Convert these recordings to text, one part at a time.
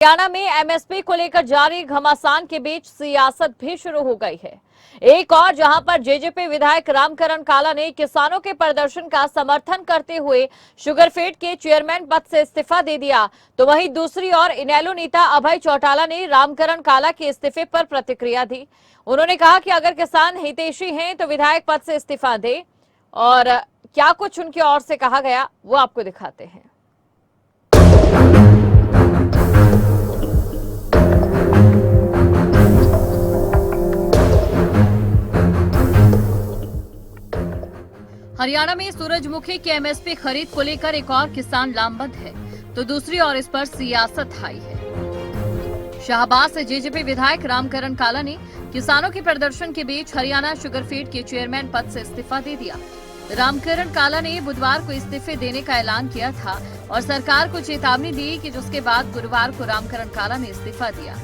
हरियाणा में एमएसपी को लेकर जारी घमासान के बीच सियासत भी शुरू हो गई है। एक और जहां पर जेजेपी विधायक रामकरण काला ने किसानों के प्रदर्शन का समर्थन करते हुए शुगरफेड के चेयरमैन पद से इस्तीफा दे दिया, तो वहीं दूसरी ओर इनेलो नेता अभय चौटाला ने रामकरण काला के इस्तीफे पर प्रतिक्रिया दी। उन्होंने कहा कि अगर किसान हितैषी हैं तो विधायक पद से इस्तीफा दे, और क्या कुछ उनकी ओर से कहा गया वो आपको दिखाते हैं। हरियाणा में सूरजमुखी की एमएसपी खरीद को लेकर एक और किसान लामबंद है, तो दूसरी ओर इस पर सियासत हाई है। शाहबाद से जेजेपी विधायक रामकरण काला ने किसानों के प्रदर्शन के बीच हरियाणा शुगरफेड के चेयरमैन पद से इस्तीफा दे दिया। रामकरण काला ने बुधवार को इस्तीफे देने का ऐलान किया था और सरकार को चेतावनी दी कि जिसके बाद गुरुवार को रामकरण काला ने इस्तीफा दिया।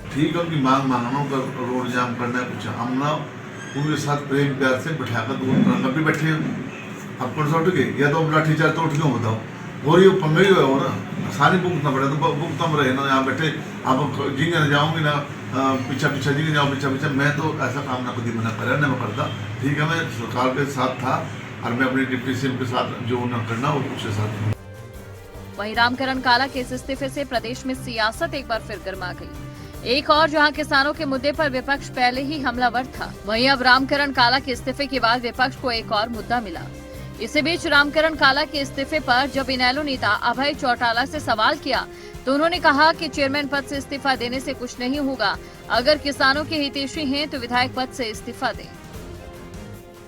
ठीक है, उनकी मांग मांगनों का रोड जाम करना है, कुछ हमला उनके साथ प्रेम प्यार से बैठाकर तो भी बैठे अब कौन उठ गए या तो लाठी चार तो उठ गए बताओ, और ये पंगे ही हो ना, सारी भुगतना पड़े तो भुगता में रहे ना, यहाँ बैठे आप जिंगे ना जाऊंगी ना पीछा पीछा जिंगे जाओ पीछा पीछा, मैं तो ऐसा काम ना कभी मना करा ना मैं करता। ठीक है, मैं सरकार के साथ था और मैं अपने डिप्टी सीएम के साथ जो ना करना वो उसके साथ। वहीं रामकरण काला के इस्तीफे से प्रदेश में सियासत एक बार फिर गर्मा गई। एक और जहां किसानों के मुद्दे पर विपक्ष पहले ही हमलावर था, वहीं अब रामकरण काला के इस्तीफे के बाद विपक्ष को एक और मुद्दा मिला। इसी बीच रामकरण काला के इस्तीफे पर जब इनेलो नेता अभय चौटाला से सवाल किया तो उन्होंने कहा कि चेयरमैन पद से इस्तीफा देने से कुछ नहीं होगा, अगर किसानों के हितैषी हैं तो विधायक पद से इस्तीफा दें।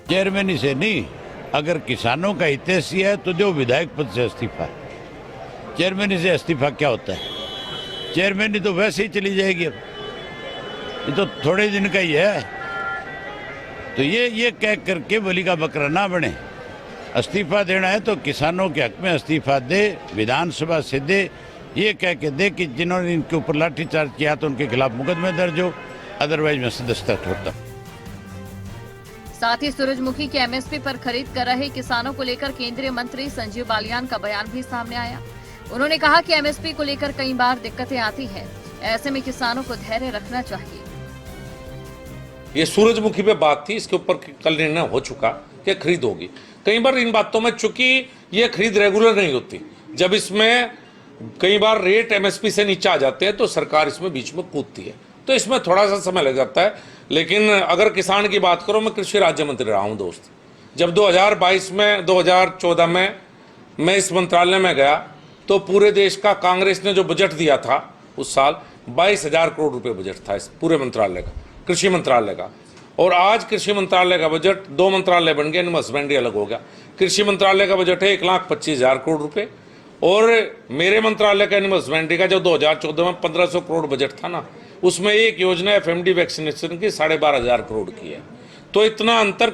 चेयरमैन से नहीं, अगर किसानों का हितैषी है तो जो विधायक पद से इस्तीफा, चेयरमैन से इस्तीफा क्या होता है? चेयरमैन तो वैसे ही चली जाएगी, अब ये तो थोड़े दिन का ही है। तो ये कह करके बलि का बकरा ना बने। इस्तीफा देना है तो किसानों के हक में इस्तीफा दे, विधानसभा से दे, ये कह के दे कि जिन्होंने इनके ऊपर लाठीचार्ज किया तो उनके खिलाफ मुकदमे दर्ज हो, अदरवाइज मैं सदस्यता छोड़ता। साथ ही सूरजमुखी की एमएसपी पर खरीद कर रहे किसानों को लेकर केंद्रीय मंत्री संजीव बालियान का बयान भी सामने आया। उन्होंने कहा कि एमएसपी को लेकर कई बार दिक्कतें आती हैं, ऐसे में किसानों को धैर्य रखना चाहिए। ये सूरजमुखी पे बात थी, इसके ऊपर कल निर्णय हो चुका कि खरीद होगी। कई बार इन बातों में चूंकि ये खरीद रेगुलर नहीं होती, जब इसमें कई बार रेट एमएसपी से नीचे आ जाते हैं तो सरकार इसमें बीच में कूदती है, तो इसमें थोड़ा सा समय लग जाता है। लेकिन अगर किसान की बात करो, मैं कृषि राज्य मंत्री रहा हूँ दोस्त। जब 2022 में 2014 में मैं इस मंत्रालय में गया तो पूरे देश का कांग्रेस ने जो बजट दिया था उस साल 22,000 करोड़ रुपए बजट था इस पूरे मंत्रालय का, कृषि मंत्रालय का। और आज कृषि मंत्रालय का बजट 2 मंत्रालय बन गए, एनिमल हस्बेंड्री अलग हो गया। कृषि मंत्रालय का बजट है 1,25,000 करोड़ रुपए, और मेरे मंत्रालय का एनिमल हस्बेंड्री का जो 2014 में 1,500 करोड़ बजट था ना, उसमें एक योजना एफएमडी वैक्सीनेशन की 12,500 करोड़ की है। तो इतना अंतर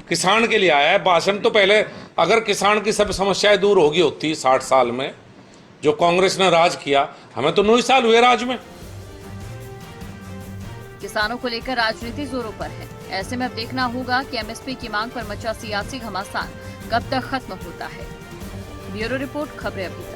किसान के लिए आया है। भाषण तो पहले अगर किसान की सब समस्याएं दूर होगी होती 60 साल में जो कांग्रेस ने राज किया, हमें तो 9 साल हुए राज में। किसानों को लेकर राजनीति जोरों पर है, ऐसे में अब देखना होगा कि एमएसपी की मांग पर मचा सियासी घमासान कब तक खत्म होता है। ब्यूरो रिपोर्ट, खबरें अभी तक।